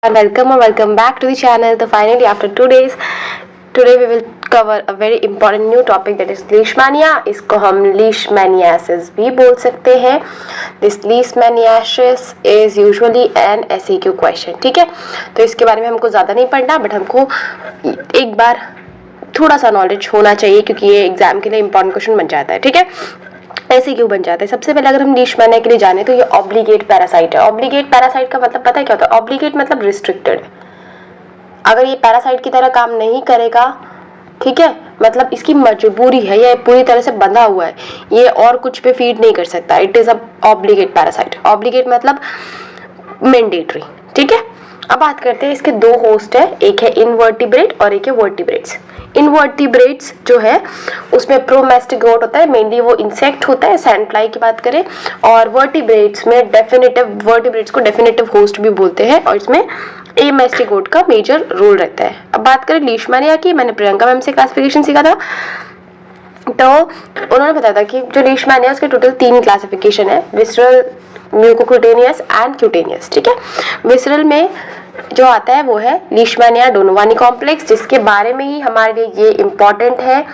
And welcome back to the channel. So finally, after 2 days, today we will cover a very important new topic that is leishmania. इसको हम leishmaniasis भी बोल सकते हैं. This leishmaniasis is usually an SAQ question. ठीक है, तो इसके बारे में हमको ज़्यादा नहीं पढ़ना, बट हमको एक बार थोड़ा सा नॉलेज होना चाहिए क्योंकि ये एग्जाम के लिए इंपॉर्टेंट क्वेश्चन बन जाता है. ठीक है, ऐसे क्यों बन जाता है. सबसे पहले अगर हम लीशमैनिया के लिए जाने तो ये ऑब्लिगेट पैरासाइट है. ऑब्लिगेट पैरासाइट का मतलब पता है क्या होता है. ऑब्लिगेट मतलब रिस्ट्रिक्टेड. अगर ये पैरासाइट की तरह काम नहीं करेगा, ठीक है, मतलब इसकी मजबूरी है, ये पूरी तरह से बंधा हुआ है, ये और कुछ पे फीड नहीं कर सकता. It is a obligate parasite. Obligate मतलब मैंडेटरी. ठीक है, अब बात करते हैं इसके दो होस्ट है, एक है इनवर्टिब्रेट और एक है वर्टिब्रेट्स. इनवर्टिब्रेट्स जो है उसमें प्रोमेस्टिगोट होता है, मेनली वो इंसेक्ट होता है, सैंडफ्लाई की बात करें. और वर्टिब्रेट्स में वर्टिब्रेट्स को डेफिनेटिव होस्ट भी बोलते हैं और इसमें एमेस्टिगोट का मेजर रोल रहता है. अब बात करें लीशमैनिया की, मैंने प्रियंका मैम से क्लासिफिकेशन सीखा था, तो उन्होंने बताया था कि जो लीशमैनिया उसके टोटल 3 क्लासिफिकेशन है, विसरल, म्यूकोक्यूटेनियस एंड क्यूटेनियस. ठीक है, विसरल में जो आता है वो है लीशमैनिया डोनोवानी कॉम्प्लेक्स, जिसके बारे में ही हमारे लिए ये इंपॉर्टेंट है.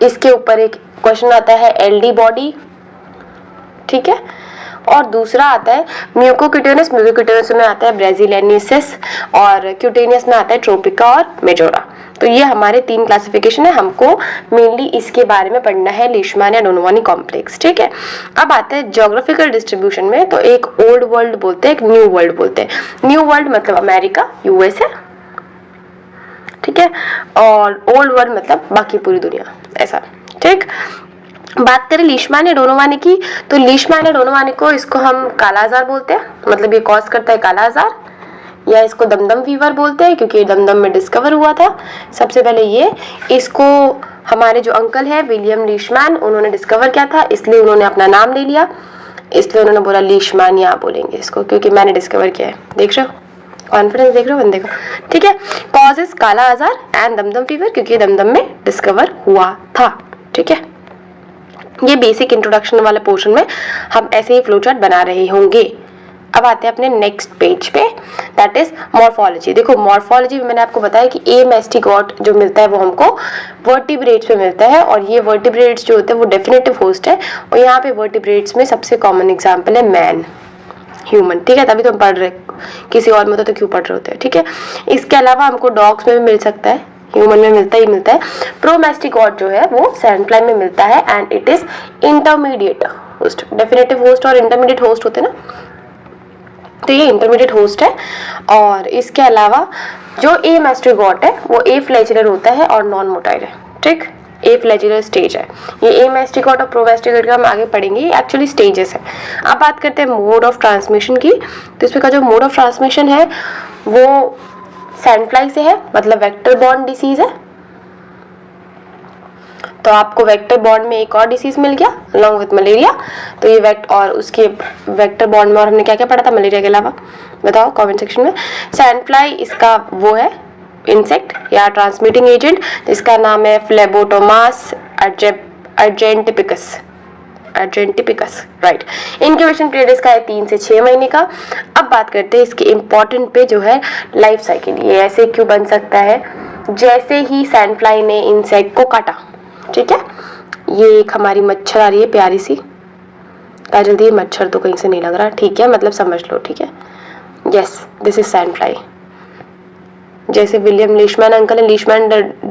इसके ऊपर एक क्वेश्चन आता है एलडी बॉडी. ठीक है, और दूसरा आता है म्यूकोक्यूटेनियस. म्यूकोक्यूटेनियस में आता है ब्राजीलियनिसिस और क्यूटेनियस में आता है ट्रोपिका और मेजोरा. तो ये हमारे 3 क्लासिफिकेशन है, हमको मेनली इसके बारे में पढ़ना है, लीशमैनिया डोनोवानी कॉम्प्लेक्स. ठीक है, अब आते हैं ज्योग्राफिकल डिस्ट्रीब्यूशन में. तो एक ओल्ड वर्ल्ड बोलते हैं, एक न्यू वर्ल्ड बोलते हैं. न्यू वर्ल्ड मतलब अमेरिका, यूएसए. ठीक है, और ओल्ड वर्ल्ड मतलब बाकी पूरी दुनिया, ऐसा. ठीक, बात करें लीशमैनिया डोनोवानी की, तो लीशमैनिया डोनोवानी को इसको हम काला आजार बोलते हैं, मतलब ये कॉज करता है काला आजार, या इसको दमदम फीवर बोलते हैं क्योंकि दमदम में डिस्कवर हुआ था सबसे पहले ये. इसको हमारे जो अंकल है विलियम लीशमैन, उन्होंने डिस्कवर किया था, इसलिए उन्होंने अपना नाम ले लिया, इसलिए उन्होंने बोला लीशमैनिया बोलेंगे इसको क्योंकि मैंने डिस्कवर किया है. देख रहे हो कॉन्फिडेंस, देख रहे हो बंदे का. ठीक है, कॉजेस काला आजार एंड दमदम फीवर क्योंकि दमदम में डिस्कवर हुआ था. ठीक है, ये बेसिक इंट्रोडक्शन वाले पोर्शन में हम ऐसे ही फ्लोचार्ट बना रहे होंगे. अब आते हैं अपने नेक्स्ट पेज पे, दैट इज मॉर्फोलॉजी. देखो मॉर्फोलॉजी में मैंने आपको बताया कि एमेस्टिगोट जो मिलता है वो हमको वर्टिब्रेट्स में मिलता है, और ये वर्टिब्रेट्स जो होते हैं वो डेफिनेटिव होस्ट है. और यहाँ पे वर्टिब्रेट्स में सबसे कॉमन एग्जाम्पल है मैन, ह्यूमन. ठीक है, तभी तो हम पढ़ रहे, किसी और में होता तो क्यों पढ़ रहे होते हैं. ठीक है, इसके अलावा हमको डॉग्स में भी मिल सकता है, ह्यूमन में मिलता ही मिलता है. प्रोमेस्टिगोट जो है वो सैंडफ्लाई में मिलता है and it is intermediate host. Definitive host और इंटरमीडिएट होस्ट होते हैं ना, तो ये इंटरमीडिएट होस्ट है. और इसके अलावा जो एमेस्टिगोट है वो ए फ्लैजिलर होता है और नॉन मोटाइल है. ठीक, ए फ्लैजिलर स्टेज है. ये एमेस्टिगोट और प्रोमेस्टिगोट का हम आगे पढ़ेंगे, ये एक्चुअली स्टेजेस है. अब बात करते हैं मोड ऑफ ट्रांसमिशन की, तो इसमें का जो मोड ऑफ ट्रांसमिशन है वो सैंडफ्लाई से है, मतलब वेक्टर बॉर्न डिसीज है. तो आपको वेक्टर बॉन्ड में एक और डिसीज मिल गया अलॉन्ग विद मलेरिया. तो ये और उसके वेक्टर बॉन्ड में और हमने क्या क्या पढ़ा था मलेरिया के अलावा, बताओ कमेंट सेक्शन में. सैंडफ्लाई इसका वो है इंसेक्ट या ट्रांसमिटिंग एजेंट, जिसका नाम है फ्लेबोटोमास अर्जेंटिपिकस. राइट. इंक्यूबेशन पीरियड इसका है 3 से 6 महीने का. अब बात करते हैं इसके इंपॉर्टेंट पे जो है लाइफ साइकिल. ये ऐसे क्यों बन सकता है, जैसे ही सैंडफ्लाई ने इंसेक्ट को काटा. ठीक है, ये एक हमारी मच्छर आ रही है प्यारी सी, काजल दी मच्छर तो कहीं से नहीं लग रहा. ठीक है, मतलब समझ लो. ठीक है, यस दिस इज सैंडफ्लाई. जैसे विलियम लीशमैन अंकल ने लीशमैन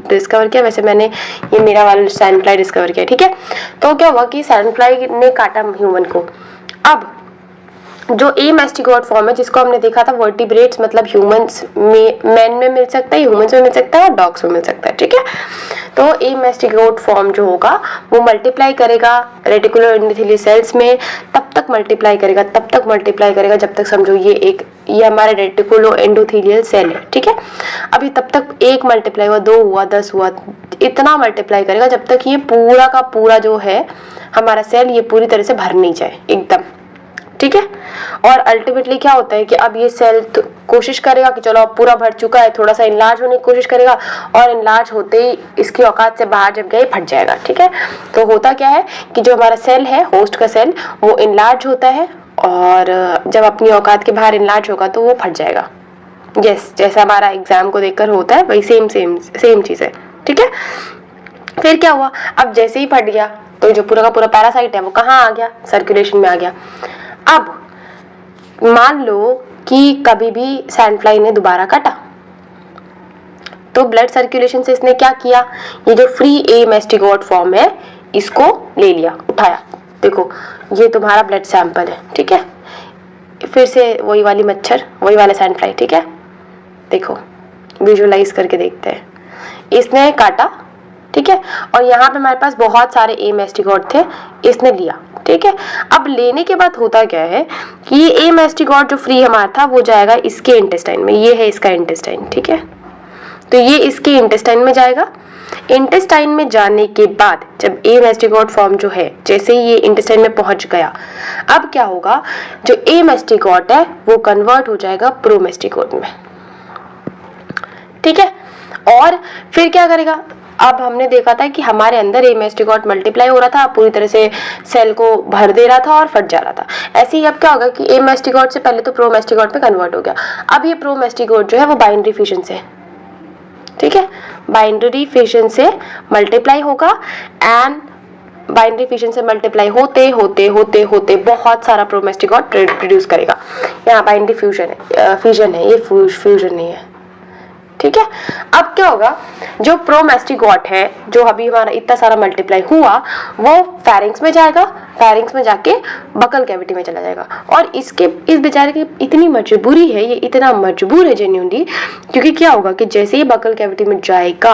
डिस्कवर किया, वैसे मैंने ये मेरा वाला सैंडफ्लाई डिस्कवर किया. ठीक है, तो क्या हुआ कि सैंडफ्लाई ने काटा ह्यूमन को. अब जो एमेस्टिगोट फॉर्म है जिसको हमने देखा था वर्टिब्रेट्स, मतलब ह्यूमंस में, मैन में मिल सकता है, ह्यूमंस में मिल सकता है और डॉग्स में मिल सकता है. ठीक है, तो एमेस्टिगोट फॉर्म जो होगा वो मल्टीप्लाई करेगा रेटिकुलर एंडोथेलियल सेल्स में, तब तक मल्टीप्लाई करेगा जब तक समझो ये हमारा रेटिकुलो एंडोथेलियल सेल है. ठीक है, अभी तब तक 1 मल्टीप्लाई हुआ, 2 हुआ, 10 हुआ, इतना मल्टीप्लाई करेगा जब तक ये पूरा का पूरा जो है हमारा सेल ये पूरी तरह से भर नहीं जाए एकदम. ठीक है, और अल्टीमेटली क्या होता है कि अब ये सेल कोशिश करेगा कि चलो अब पूरा भर चुका है, थोड़ा सा इनलार्ज होने की कोशिश करेगा, और इनलार्ज होते ही इसकी औकात से बाहर जब गए फट जाएगा. ठीक है, तो होता क्या है कि जो हमारा सेल है, होस्ट का सेल, वो इनलार्ज होता है और जब अपनी औकात के बाहर इनलार्ज होगा तो वो फट जाएगा. यस, जैसा हमारा एग्जाम को देखकर होता है वही सेम चीज है, ठीक है। फिर क्या हुआ, अब जैसे ही फट गया तो जो पूरा का पूरा पैरासाइट है वो कहाँ आ गया, सर्कुलेशन में आ गया। अब मान लो कि कभी भी सैंडफ्लाई ने दोबारा काटा, तो ब्लड सर्कुलेशन से इसने क्या किया, ये जो फ्री ए मेस्टिगोट फॉर्म है इसको ले लिया, उठाया। देखो ये तुम्हारा ब्लड सैंपल है, ठीक है। फिर से वही वाली मच्छर, वही वाला सैंडफ्लाई, ठीक है। देखो विजुअलाइज करके देखते हैं, इसने काटा, ठीक है, और यहाँ पे हमारे पास बहुत सारे ए मेस्टिगोट थे, इसने लिया, ठीक है। अब लेने के बाद होता क्या है कि ये ए मेस्टिगोट जो फ्री हमारा था वो जाएगा इसके इंटेस्टाइन में, ये है इसका इंटेस्टाइन, ठीक है। तो ये इसके इंटेस्टाइन में जाएगा। इंटेस्टाइन में जाने के बाद जब ए मेस्टिगोट फॉर्म जो है, जैसे ही ये इंटेस्टाइन में पहुंच गया, अब क्या होगा, जो ए मेस्टिगोट है वो कन्वर्ट हो जाएगा प्रोमेस्टिगोट में, ठीक है। और फिर क्या करेगा, अब हमने देखा था कि हमारे अंदर ए मेस्टिगोट मल्टीप्लाई हो रहा था, पूरी तरह से सेल को भर दे रहा था और फट जा रहा था। ऐसे ही अब क्या होगा कि ए मेस्टिगोट से पहले तो प्रोमेस्टिगोट में कन्वर्ट हो गया। अब ये प्रोमेस्टिगोट जो है वो बाइनरी फिशन से, ठीक है, बाइनरी फिशन से मल्टीप्लाई होगा एंड बाइनरी फिशन से मल्टीप्लाई होते होते होते होते बहुत सारा प्रोमेस्टिगोट प्रोड्यूस करेगा। यहाँ बाइनरी फ्यूजन है, फिजन है, ये फ्यूजन नहीं है, ठीक है। अब क्या होगा, जो प्रोमेस्टिगोट है जो अभी हमारा इतना सारा मल्टीप्लाई हुआ वो फेरिंग्स में जाएगा, फेरिंग्स में जाके बकल कैविटी में चला जाएगा। और इस बेचारे की इतनी मजबूरी है, ये इतना मजबूर है जेन्युइनली, क्योंकि क्या होगा कि जैसे ही बकल कैविटी में जाएगा,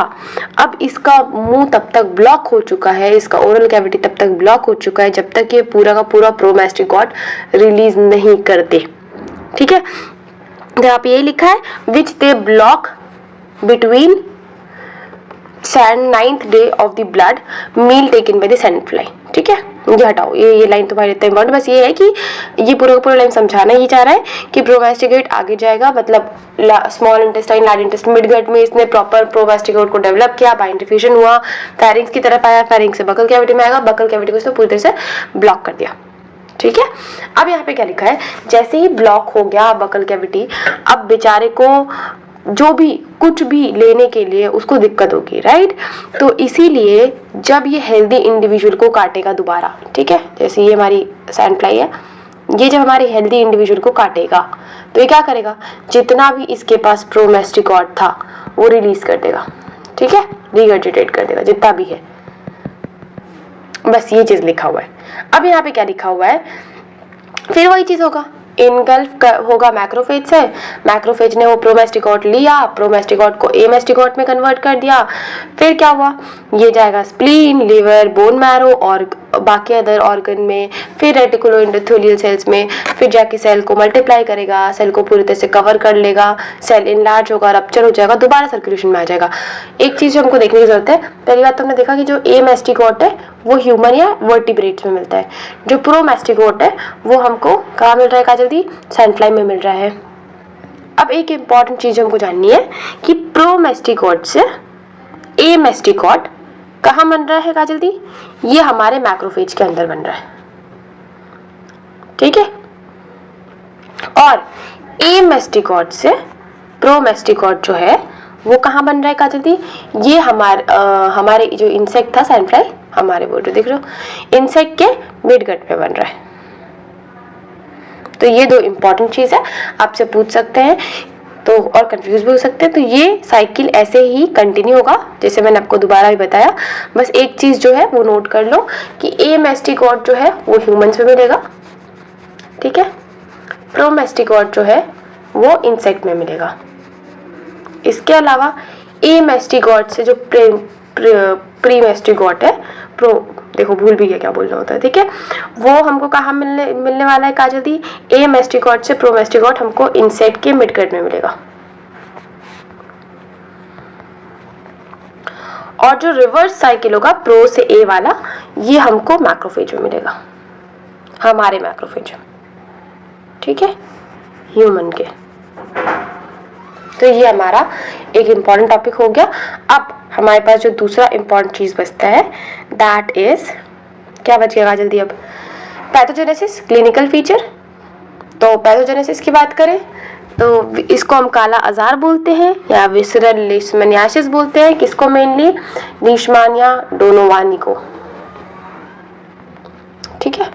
अब इसका मुंह तब तक ब्लॉक हो चुका है, इसका ओरल कैविटी तब तक ब्लॉक हो चुका है जब तक ये पूरा का पूरा प्रोमेस्टिगोट रिलीज नहीं करते, ठीक है। यहाँ पे ये लिखा है which they block between 9th day of the blood meal taken by the sandfly, ठीक है। ये हटाओ, ये लाइन तुम्हारे इतना इम्पोर्टेंट, बस ये है कि ये पूरा लाइन समझाना ही चाह रहा है कि प्रोमेस्टिगोट आगे जाएगा, मतलब small intestine, large intestine, midgut में इसने प्रॉपर प्रोमेस्टिगोट को डेवलप किया, बाइनरी फ्यूजन हुआ, फेरिंग्स की तरफ आया, फेरिंग्स से बकल कैविटी में आएगा, बकल कैविटी को इसने पूरी तरह से ब्लॉक कर दिया, ठीक है। अब यहाँ पे क्या लिखा है, जैसे ही ब्लॉक हो गया बकल कैविटी, अब बेचारे को जो भी कुछ भी लेने के लिए उसको दिक्कत होगी, राइट। तो इसीलिए जब ये हेल्दी इंडिविजुअल को काटेगा दोबारा, ठीक है, जैसे ये हमारी सैंडफ्लाई है, ये जब हमारी हेल्दी इंडिविजुअल को काटेगा तो ये क्या करेगा, जितना भी इसके पास प्रोमेस्टिगोट था वो रिलीज कर देगा, ठीक है, रिगर्जिटेट कर देगा जितना भी है। बस ये चीज लिखा हुआ है। अब यहाँ पे क्या लिखा हुआ है, फिर वही चीज होगा, इनगल्फ होगा मैक्रोफेज से, मैक्रोफेज ने वो प्रोमेस्टिगोट लिया, प्रोमेस्टिगोट को ए मेस्टिगोट में कन्वर्ट कर दिया। फिर क्या हुआ, ये जाएगा स्प्लीन, लिवर, बोन मैरो और बाकी अदर ऑर्गन में, फिर रेटिकुलो एंडोथेलियल सेल्स में, फिर जाके सेल को मल्टीप्लाई करेगा, सेल को पूरी तरह से कवर कर लेगा, सेल इनलार्ज होगा, रप्चर हो जाएगा, दोबारा सर्कुलेशन में आ जाएगा। एक चीज हमको देखने की जरूरत है, पहली बात तो हमने देखा कि जो ए मेस्टिगोट है वो ह्यूमन या वर्टिब्रेट्स में मिलता है, जो प्रोमेस्टिगोट है वो हमको कहाँ मिल रहा है काजल दी, सैंडफ्लाई में मिल रहा है। अब एक इंपॉर्टेंट चीज हमको जाननी है कि प्रोमेस्टिगोट से ए मेस्टिगोट कहाँ बन रहा है काजल दी, ये हमारे मैक्रोफेज के अंदर बन रहा है, ठीक है। और ए मेस्टिगोट से प्रोमेस्टिगोट जो है वो कहाँ बन रहा है काजल दी, ये हमारे जो इंसेक्ट था सैंडफ्लाई, हमारे वो जो देख रहे हो इंसेक्ट के मिडगट में बन रहा है। तो ये दो इंपॉर्टेंट चीज है, आपसे पूछ सकते हैं तो और कंफ्यूज भी हो सकते हैं। तो ये साइकिल ऐसे ही कंटिन्यू होगा जैसे मैंने आपको दोबारा भी बताया। बस एक चीज जो है वो नोट कर लो कि ए मेस्टिगोट जो है वो ह्यूमंस में मिलेगा, ठीक है, प्रोमेस्टिगोट जो है वो इंसेक्ट में मिलेगा। इसके अलावा ए मेस्टिगोट से जो प्रीमेस्टिगोट है, देखो भूल भी गया क्या बोल रहा होता है, ठीक है, वो हमको कहाँ मिलने वाला है काजल दी, ए मेस्टिगोट से प्रोमेस्टिगोट हमको इंसेक्ट के मिडगट में मिलेगा। और जो रिवर्स साइकिल होगा प्रो से ए वाला, ये हमको मैक्रोफेज में मिलेगा, हमारे मैक्रोफेज, ठीक है, ह्यूमन के। तो ये हमारा एक इंपॉर्टेंट टॉपिक हो गया। अब हमारे पास जो दूसरा इंपॉर्टेंट चीज बचता है दैट इज, क्या बच गया जल्दी, अब पैथोजेनेसिस, क्लिनिकल फीचर। तो पैथोजेनेसिस की बात करें तो इसको हम काला आजार बोलते हैं या विसरल लीशमैनियासिस बोलते हैं। किसको? मेनली लीशमानिया डोनोवानी को। ठीक है,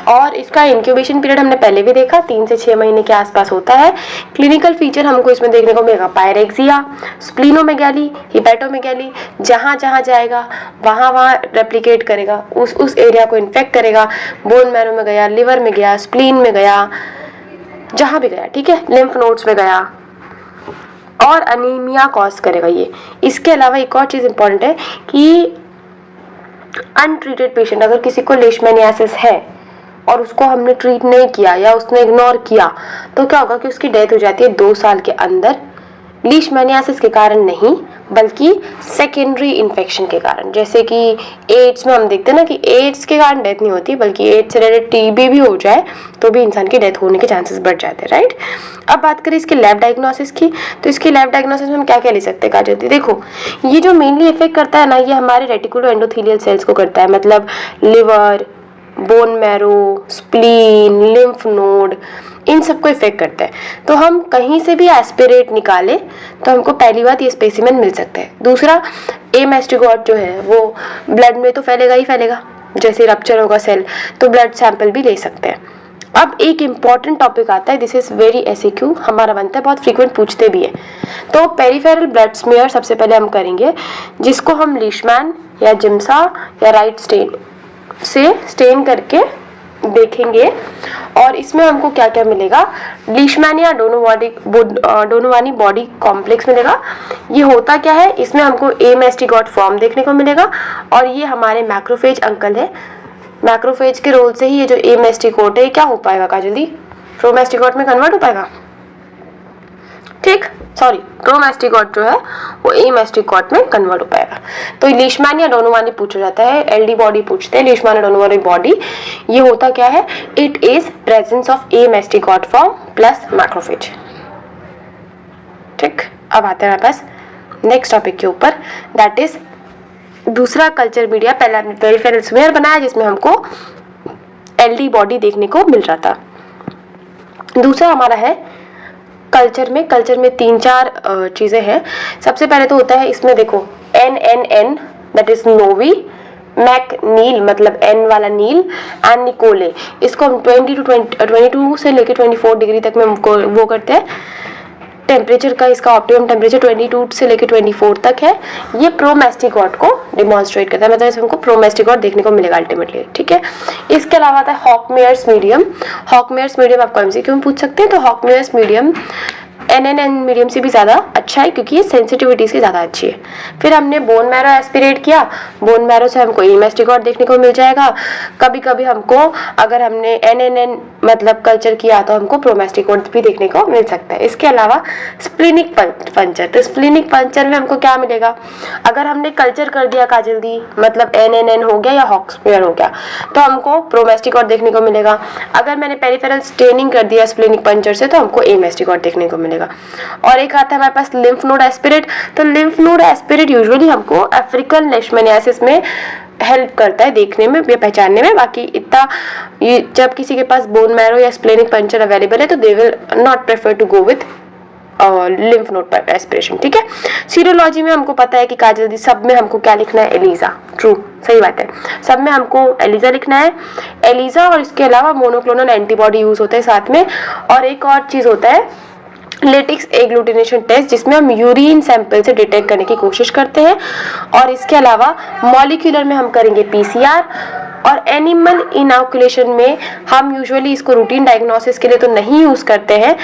और इसका इंक्यूबेशन पीरियड हमने पहले भी देखा, 3 से 6 महीने के आसपास होता है। क्लिनिकल फीचर हमको इसमें देखने को मिलेगा पायरेक्सिया, स्प्लीनोमेगाली, हिपैटोमेगाली, जहां जहां जाएगा वहां वहां रेप्लिकेट करेगा, उस एरिया को इन्फेक्ट करेगा। बोन मैरो में गया, लिवर में गया, स्प्लीन में गया, जहां भी गया। ठीक है, लिम्फ नोड्स में गया और अनीमिया कॉज करेगा ये। इसके अलावा एक और चीज इंपॉर्टेंट है कि अनट्रीटेड पेशेंट, अगर किसी को लीशमैनियासिस है और उसको हमने ट्रीट नहीं किया या उसने इग्नोर किया, तो क्या होगा कि उसकी डेथ हो जाती है 2 साल के अंदर। लीशमैनियासिस के कारण नहीं, बल्कि सेकेंडरी इन्फेक्शन के कारण। जैसे कि एड्स में हम देखते हैं ना कि एड्स के कारण डेथ नहीं होती, बल्कि एड्स से रिलेटेड टीबी भी हो जाए तो भी इंसान की डेथ होने के चांसेस बढ़ जाते हैं। राइट, अब बात करें इसके लैब डायग्नोसिस की, तो इसकी लैब डायग्नोसिस में हम क्या क्या ले सकते हैं काजल? देखो, ये जो मेनली इफेक्ट करता है ना, ये हमारे रेटिकुलो एंडोथेलियल सेल्स को करता है, मतलब liver, bone marrow, spleen, lymph node, इन सबको इफेक्ट करता है। तो हम कहीं से भी एस्पिरेट निकाले तो हमको पहली बात ये स्पेसिमेन मिल सकता है। दूसरा, ए मैस्टिगोट जो है वो ब्लड में तो फैलेगा ही फैलेगा, जैसे रप्चर होगा सेल, तो ब्लड सैंपल भी ले सकते हैं। अब एक इम्पॉर्टेंट टॉपिक आता है, दिस इज वेरी एसक्यू, हमारा बनता है, बहुत फ्रीक्वेंट पूछते भी है। तो पेरिफेरल ब्लड स्मीयर सबसे पहले हम करेंगे, जिसको हम लीशमैन या जिम्सा या राइट स्टेन से स्टेन करके देखेंगे। और इसमें हमको क्या क्या मिलेगा? लीशमैनिया डोनोवानी बॉडी कॉम्प्लेक्स मिलेगा। ये होता क्या है? इसमें हमको ए मैस्टिगोट फॉर्म देखने को मिलेगा और ये हमारे मैक्रोफेज अंकल है। मैक्रोफेज के रोल से ही ये जो ए मैस्टिगोट है क्या हो पाएगा काजल दी? प्रोमैस्टिगोट में कन्वर्ट हो पाएगा। ठीक, सॉरी, प्रोमैस्टिगोट जो है वो ए मैस्टिगोट में कन्वर्ट हो पाएगा। तो लीशमैनिया डोनोवानी पूछा जाता है, एलडी बॉडी पूछते हैं, लीशमैनिया डोनोवानी बॉडी। ये होता क्या है? It is presence of amastigote form plus macrophage. ठीक, अब आते हैं हमारे पास नेक्स्ट टॉपिक के ऊपर, दैट इज दूसरा कल्चर मीडिया। पहला हमने पेरिफेरल स्मीयर बनाया जिसमें हमको एलडी बॉडी देखने को मिल रहा था। दूसरा हमारा है कल्चर में 3-4 चीजें हैं। सबसे पहले तो होता है इसमें, देखो, NNN दैट इज नोवी, मैक नील मतलब एन वाला नील, एंड निकोले। इसको हम 22 से लेकर 24 डिग्री तक में वो करते हैं। टेम्परेचर का इसका ऑप्टिमम टेम्परेचर 22 से लेकर 24 तक है। ये प्रोमैस्टिगोट को डिमॉन्स्ट्रेट करता है, मतलब इसमें हमको प्रोमैस्टिगोट देखने को मिलेगा अल्टीमेटली। ठीक है, इसके अलावा आता है हॉकमेयर्स मीडियम। हॉकमेयर्स मीडियम आपको एमसीक्यू में पूछ सकते हैं। तो हॉकमेयर्स मीडियम NNN मीडियम से भी ज्यादा अच्छा है क्योंकि ये सेंसिटिविटी से ज्यादा अच्छी है। फिर हमने बोन मैरो एस्पिरेट किया, बोन मैरो से हमको ए मैस्टिगोट देखने को मिल जाएगा। कभी कभी हमको, अगर हमने NNN मतलब कल्चर किया तो हमको प्रोमैस्टिगोट भी देखने को मिल सकता है। इसके अलावा स्प्लीनिक पंचर, तो स्प्लीनिक पंचर में हमको क्या मिलेगा? अगर हमने कल्चर कर दिया काजल दी, मतलब NNN हो गया या हॉकमेयर हो गया, तो हमको प्रोमैस्टिगोट देखने को मिलेगा। अगर मैंने पेरिफेरल स्टेनिंग कर दिया स्प्लीनिक पंचर से तो हमको ए मैस्टिगोट देखने को मिलेगा। और एक आता है हमारे पास लिम्फ नोड एस्पिरेट। तो लिम्फ नोड एस्पिरेट यूजुअली हमको अफ्रीकन लीशमैनियासिस में हेल्प करता है देखने में या पहचानने में। बाकी इतना, जब किसी के पास बोन मैरो या स्प्लेनिक पंचर अवेलेबल है तो they will not prefer to go with lymph node aspiration. ठीक है, सीरोलॉजी में हमको पता है कि काजल दी सब में हमको क्या लिखना है? एलिजा। ट्रू, सही बात है, सब में हमको एलिजा लिखना है, एलिजा। और इसके अलावा मोनोक्लोनल एंटीबॉडी यूज होता है साथ में। और एक और चीज होता है लेटिक्स एग्लूटिनेशन टेस्ट, जिसमें हम यूरिन सैंपल से डिटेक्ट करने की कोशिश करते हैं। और इसके अलावा मॉलिक्यूलर में हम करेंगे PCR। और एनिमल इनॉकुलेशन में हम यूजुअली इसको रूटीन डायग्नोसिस के लिए तो नहीं यूज करते हैं,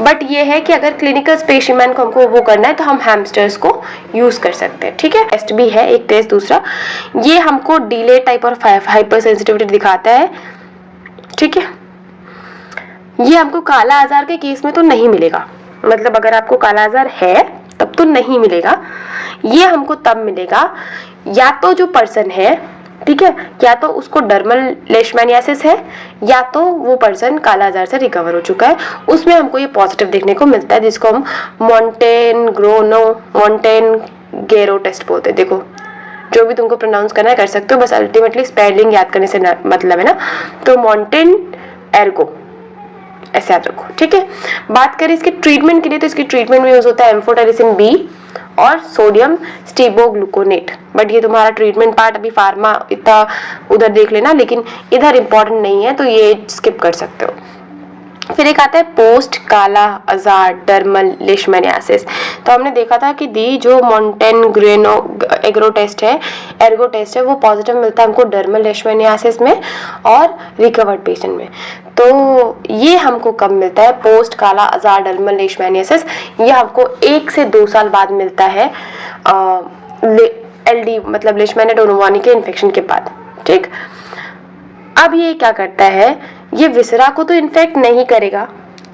बट ये है कि अगर क्लिनिकल स्पेसिमेन को हमको वो करना है तो हम हैमस्टर्स को यूज कर सकते हैं। ठीक है, टेस्ट भी है एक टेस्ट। दूसरा, ये हमको डिले टाइप और हाइपर सेंसिटिविटी दिखाता है। ठीक है, ये हमको काला आजार के केस में तो नहीं मिलेगा, मतलब अगर आपको काला आजार है तब तो नहीं मिलेगा। ये हमको तब मिलेगा या तो जो पर्सन है, ठीक है, या तो उसको डर्मल लीशमैनियासिस है या तो वो पर्सन काला आजार से रिकवर हो चुका है, उसमें हमको ये पॉजिटिव देखने को मिलता है, जिसको हम मोंटेनगेरो टेस्ट बोलते हैं। देखो, जो भी तुमको प्रोनाउंस करना है कर सकते हो, बस अल्टीमेटली स्पेलिंग याद करने से मतलब है ना। तो मोंटेनएर्गो ऐसे याद रखो, ठीक है। बात करें इसके ट्रीटमेंट के लिए, तो इसकी ट्रीटमेंट में यूज होता है एम्फोटेरिसिन बी और सोडियम स्टीबोग्लूकोनेट। बट ये तुम्हारा ट्रीटमेंट पार्ट अभी फार्मा इतना उधर देख लेना, लेकिन इधर इंपॉर्टेंट नहीं है तो ये स्किप कर सकते हो। फिर एक आता है पोस्ट काला अजार डर्मल लेशमैनियासिस। तो हमने देखा था कि दी जो मोंटेनग्रेनो एग्रो टेस्ट है, एर्गो टेस्ट है, वो पॉजिटिव मिलता है हमको डर्मल लेशमैनियासिस में और रिकवर्ड पेशेंट में। तो ये हमको कब मिलता है, पोस्ट काला अजार डर्मल लेशमैनियासिस, ये हमको 1 से 2 साल बाद मिलता है एलडी मतलब लेशमैनिया डोनोवानी के इन्फेक्शन के बाद, ठीक। अब ये क्या करता है, ये विसरा को तो इन्फेक्ट नहीं करेगा,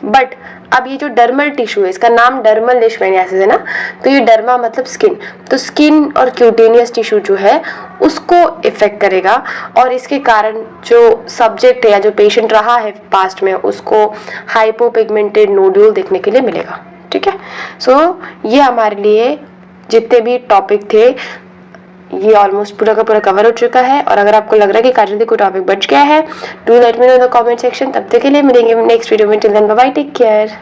बट अब ये जो डर्मल टिश्यू है, इसका नाम डर्मल लेशमैनियासिस है ना, तो ये डर्मा मतलब स्किन, तो स्किन और क्यूटेनियस टिश्यू जो है उसको इफेक्ट करेगा और इसके कारण जो सब्जेक्ट है या जो पेशेंट रहा है पास्ट में उसको हाइपोपिगमेंटेड नोड्यूल देखने के लिए मिलेगा, ठीक है। सो ये हमारे लिए जितने भी टॉपिक थे ये ऑलमोस्ट पूरा का पूरा कवर हो चुका है। और अगर आपको लग रहा है कि काजल दी कोई टॉपिक बच गया है, do let me know in the comment section. तब तक के लिए मिलेंगे नेक्स्ट वीडियो में। Till then bye bye, take care.